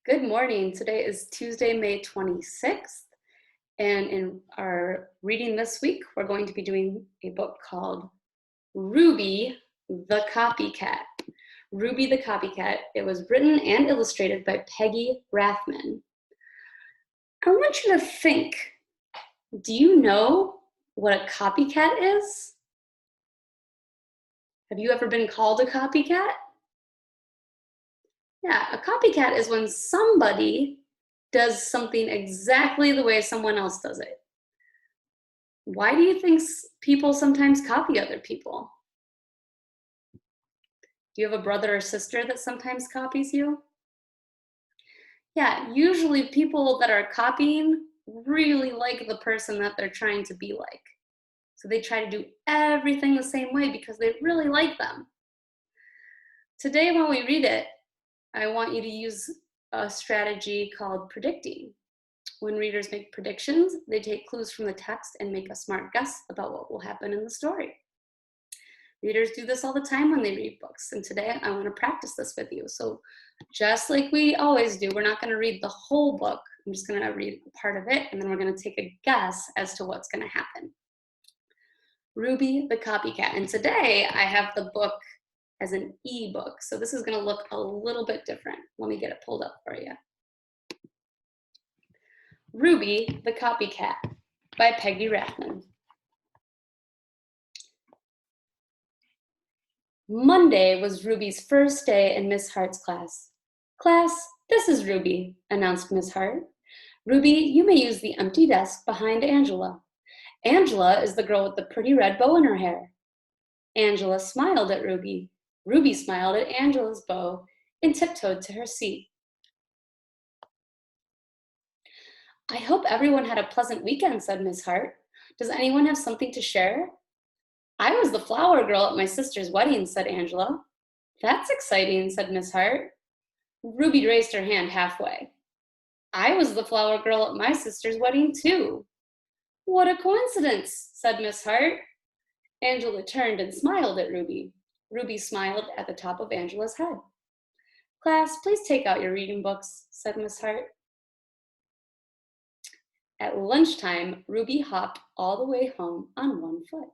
Good morning. Today is Tuesday, May 26th. And in our reading this week, we're going to be doing a book called Ruby the CopyCat. Ruby the CopyCat. It was written and illustrated by Peggy Rathman. I want you to think, do you know what a copycat is? Have you ever been called a copycat? Yeah, a copycat is when somebody does something exactly the way someone else does it. Why do you think people sometimes copy other people? Do you have a brother or sister that sometimes copies you? Yeah, usually people that are copying really like the person that they're trying to be like. So they try to do everything the same way because they really like them. Today when we read it, I want you to use a strategy called predicting. When readers make predictions, they take clues from the text and make a smart guess about what will happen in the story. Readers do this all the time when they read books, and today I want to practice this with you. So just like we always do, we're not going to read the whole book. I'm just going to read a part of it, and then we're going to take a guess as to what's going to happen. Ruby the CopyCat. And today I have the book as an e-book, so this is going to look a little bit different. Let me get it pulled up for you. Ruby the CopyCat by Peggy Rathman. Monday was Ruby's first day in Miss Hart's class. Class, this is Ruby, announced Miss Hart. Ruby, you may use the empty desk behind Angela. Angela is the girl with the pretty red bow in her hair. Angela smiled at Ruby. Ruby smiled at Angela's bow and tiptoed to her seat. I hope everyone had a pleasant weekend, said Miss Hart. Does anyone have something to share? I was the flower girl at my sister's wedding, said Angela. That's exciting, said Miss Hart. Ruby raised her hand halfway. I was the flower girl at my sister's wedding, too. What a coincidence, said Miss Hart. Angela turned and smiled at Ruby. Ruby smiled at the top of Angela's head. Class, please take out your reading books, said Miss Hart. At lunchtime, Ruby hopped all the way home on one foot.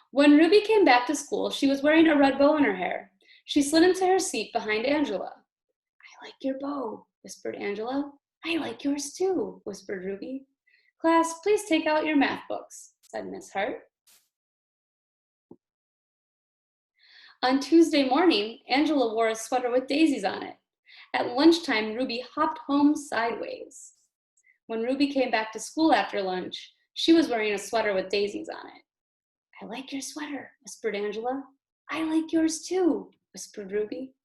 When Ruby came back to school, she was wearing a red bow in her hair. She slid into her seat behind Angela. I like your bow, whispered Angela. I like yours too, whispered Ruby. Class, please take out your math books, said Miss Hart. On Tuesday morning, Angela wore a sweater with daisies on it. At lunchtime, Ruby hopped home sideways. When Ruby came back to school after lunch, she was wearing a sweater with daisies on it. I like your sweater, whispered Angela. I like yours too, whispered Ruby.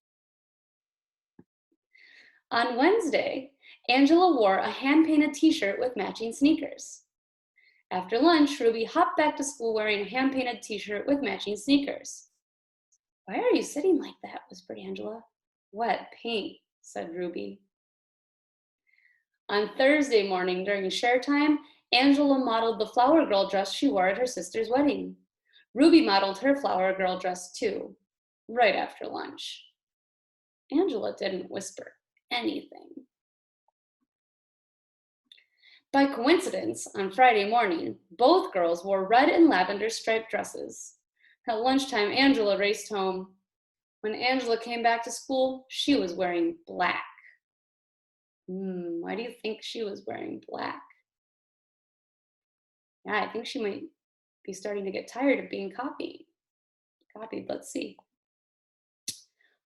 On Wednesday, Angela wore a hand-painted t-shirt with matching sneakers. After lunch, Ruby hopped back to school wearing a hand-painted t-shirt with matching sneakers. Why are you sitting like that, whispered Angela. Wet paint, said Ruby. On Thursday morning during share time, Angela modeled the flower girl dress she wore at her sister's wedding. Ruby modeled her flower girl dress too, right after lunch. Angela didn't whisper anything. By coincidence, on Friday morning, both girls wore red and lavender striped dresses. At lunchtime, Angela raced home. When Angela came back to school, she was wearing black. Why do you think she was wearing black? Yeah, I think she might be starting to get tired of being copied. Let's see.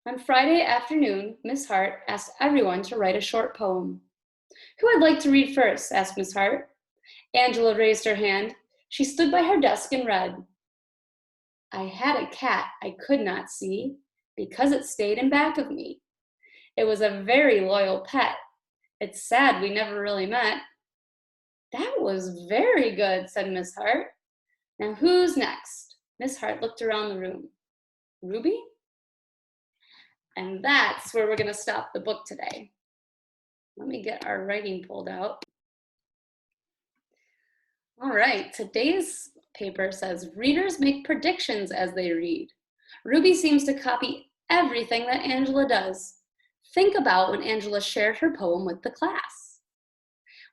On Friday afternoon, Miss Hart asked everyone to write a short poem. Who would like to read first? Asked Miss Hart. Angela raised her hand. She stood by her desk and read. I had a cat I could not see because it stayed in back of me. It was a very loyal pet. It's sad we never really met. That was very good, said Miss Hart. Now who's next? Miss Hart looked around the room. Ruby? And that's where we're going to stop the book today. Let me get our writing pulled out. All right, today's paper says, readers make predictions as they read. Ruby seems to copy everything that Angela does. Think about when Angela shared her poem with the class.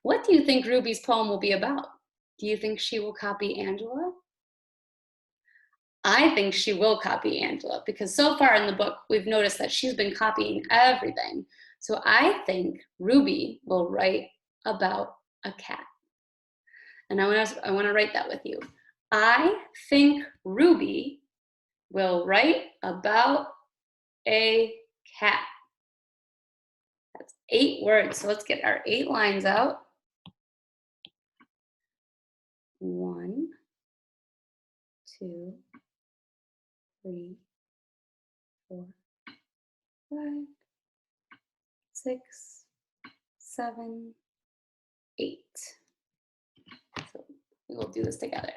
What do you think Ruby's poem will be about? Do you think she will copy Angela? I think she will copy Angela because so far in the book, we've noticed that she's been copying everything. So I think Ruby will write about a cat. And I want to write that with you. I think Ruby will write about a cat. That's 8 words. So let's get our 8 lines out. 1, 2, 3, 4, 5, 6, 7, 8. So we will do this together.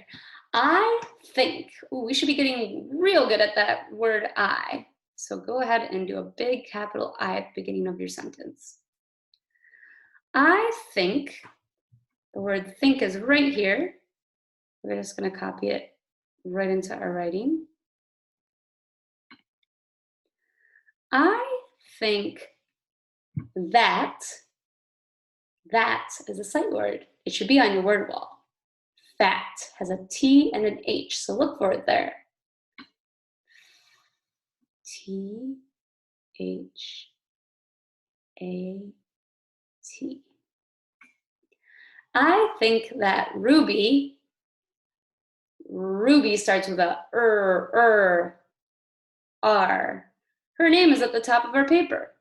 I think, ooh, we should be getting real good at that word I. So go ahead and do a big capital I at the beginning of your sentence. I think, the word think is right here. We're just going to copy it right into our writing. I think that is a sight word. It should be on your word wall. Fat has a T and an H, so look for it there. T, H, A, T. I think that Ruby starts with a R. Her name is at the top of our paper.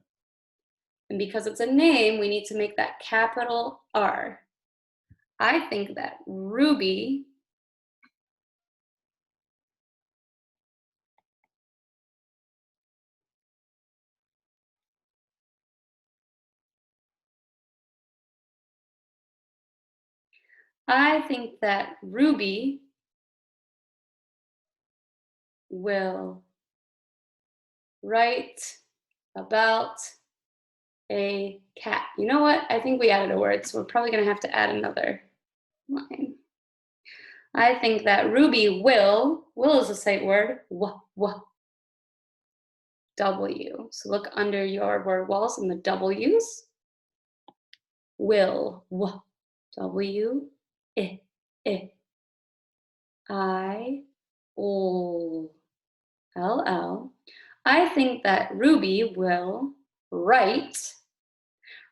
And because it's a name, we need to make that capital R. I think that Ruby will write about a cat. You know what? I think we added a word, so we're probably going to have to add another line. I think that Ruby will is a sight word, W. So look under your word walls and the W's. Will, W, I, O, L. I think that Ruby will write.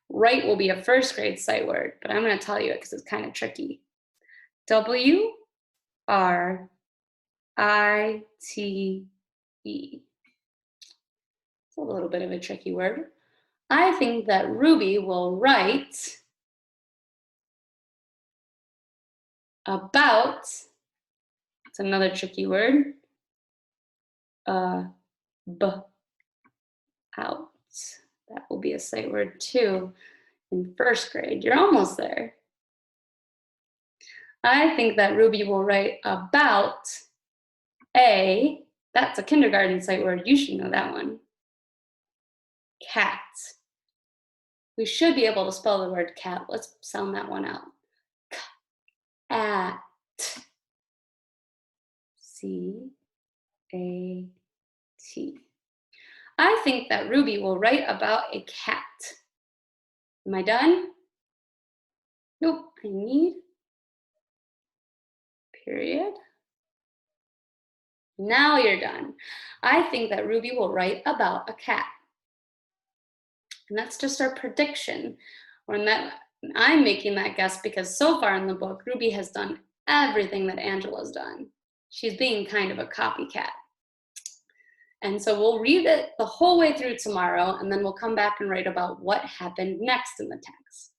Write will be a first grade sight word, but I'm going to tell you it because it's kind of tricky. W, R, I, T, E. It's a little bit of a tricky word. I think that Ruby will write about, it's another tricky word, out. That will be a sight word too in first grade. You're almost there. I think that Ruby will write about that's a kindergarten sight word. You should know that one. Cat. We should be able to spell the word cat. Let's sound that one out. At. C-A-T. I think that Ruby will write about a cat. Am I done? Nope, I need period. Now you're done. I think that Ruby will write about a cat. And that's just our prediction. I'm making that guess because so far in the book, Ruby has done everything that Angela's done. She's being kind of a copycat. And so we'll read it the whole way through tomorrow, and then we'll come back and write about what happened next in the text.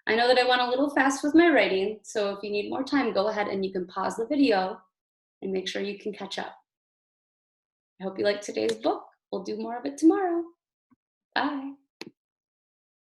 I know that I went a little fast with my writing, so if you need more time, go ahead and you can pause the video and make sure you can catch up. I hope you liked today's book. We'll do more of it tomorrow. Bye.